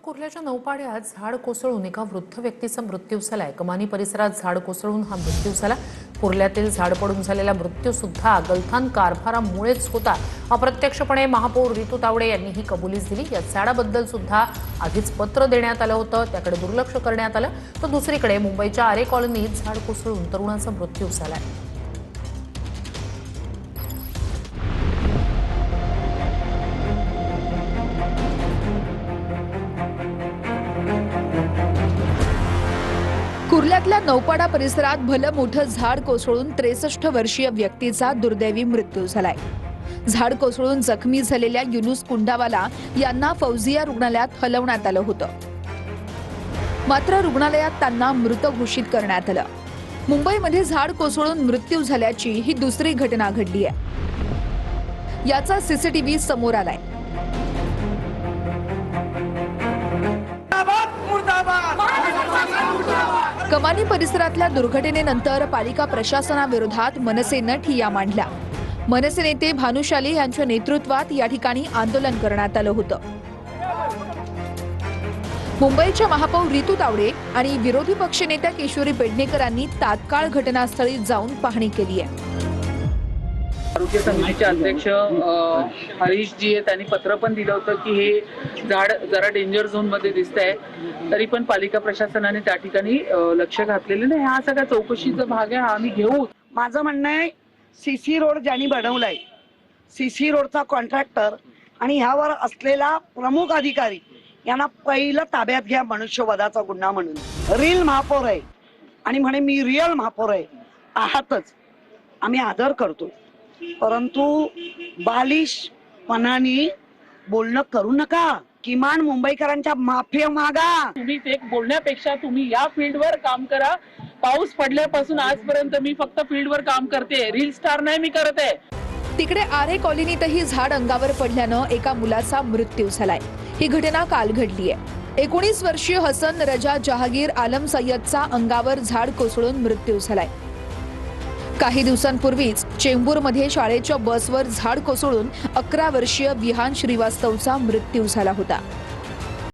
कुर्ल्याच्या नौपाड्यात झाड कोसळून एका वृद्ध व्यक्तीचा मृत्यू झालाय। कमानी परिसरात झाड कोसळून हा मृत्यू झाला। कुर्ल्यातील झाड पडून झालेला मृत्यू सुद्धा गलथान कारभारामुळेच होता। अप्रत्यक्षपणे महापौर रितू तावडे यांनी ही कबुलीच दिली। या झाडाबद्दल सुद्धा आधीच पत्र देण्यात आलं होतं, त्याकडे दुर्लक्ष करण्यात आलं। तर दुसरीकडे मुंबईच्या आरे कॉलनीत झाड कोसळून तरुणाचा मृत्यू झालाय। कुर्ल्यातल्या नौपाडा परिसरात भलं मोठं झाड कोसळून 63 वर्षीय व्यक्तीचा दुर्दैवी मृत्यू झालाय। झाड कोसळून जखमी झालेल्या युनुस कुंडावाला यांना फौजिया रुग्णालयात हलवण्यात आलं होतं, मात्र रुग्णालयात त्यांना मृत घोषित करण्यात आलं। मुंबईमध्ये झाड कोसळून मृत्यू झाल्याची ही दुसरी घटना घडली आहे। याचा सीसीटीव्ही समोर आलाय। कमानी परिसरातल्या दुर्घटनेनंतर पालिका प्रशासनाविरोधात मनसेनं ठिय्या मांडल्या। मनसे नेते भानुशाली यांच्या नेतृत्वात या ठिकाणी आंदोलन करण्यात आलं होतं। मुंबईच्या महापौर रितू तावडे आणि विरोधी पक्षनेत्या किशोरी पेडणेकरांनी तात्काळ घटनास्थळी जाऊन पाहणी केली आहे। आरोग्य समितीचे अध्यक्ष हरीश जी आहेत, त्यांनी पत्र पण दिलं होतं की हे झाड जरा डेंजर झोन मध्ये दिसतंय, तरी पण पालिका प्रशासनाने त्या ठिकाणी लक्ष घातलेलं नाही। हा सगळा चौकशीचा भाग आहे, हा आम्ही घेऊ। माझं म्हणणं आहे, सीसी रोड ज्यांनी बनवलाय, सीसी रोडचा कॉन्ट्रॅक्टर आणि ह्यावर असलेला प्रमुख अधिकारी यांना पहिलं ताब्यात घ्या। मनुष्यवधाचा गुन्हा म्हणून रील महापौर आहे आणि म्हणे मी रिअल महापौर आहे, आहातच, आम्ही आदर करतो, परंतु बालिशपणाने बोलणं करू नका। किमान मुंबईकरांच्या माफी मागा। तुम्ही ते बोलण्यापेक्षा तुम्ही या फील्डवर काम करा। पाऊस पडल्यापासून आजपर्यंत मी फक्त फील्डवर काम करते, रील स्टार नाही मी करत आहे। तिकडे आरे कॉलनीतही झाड अंगावर पडल्यानं एका मुलाचा मृत्यू झालाय। ही घटना काल घडली आहे। 19 वर्षीय हसन रजा जहागीर आलम सय्यदचा अंगावर झाड कोसळून मृत्यू झालाय। काही दिवसांपूर्वीच चेंबूरमध्ये शाळेच्या बसवर झाड कोसळून 11 वर्षीय विहान श्रीवास्तवचा मृत्यू झाला होता।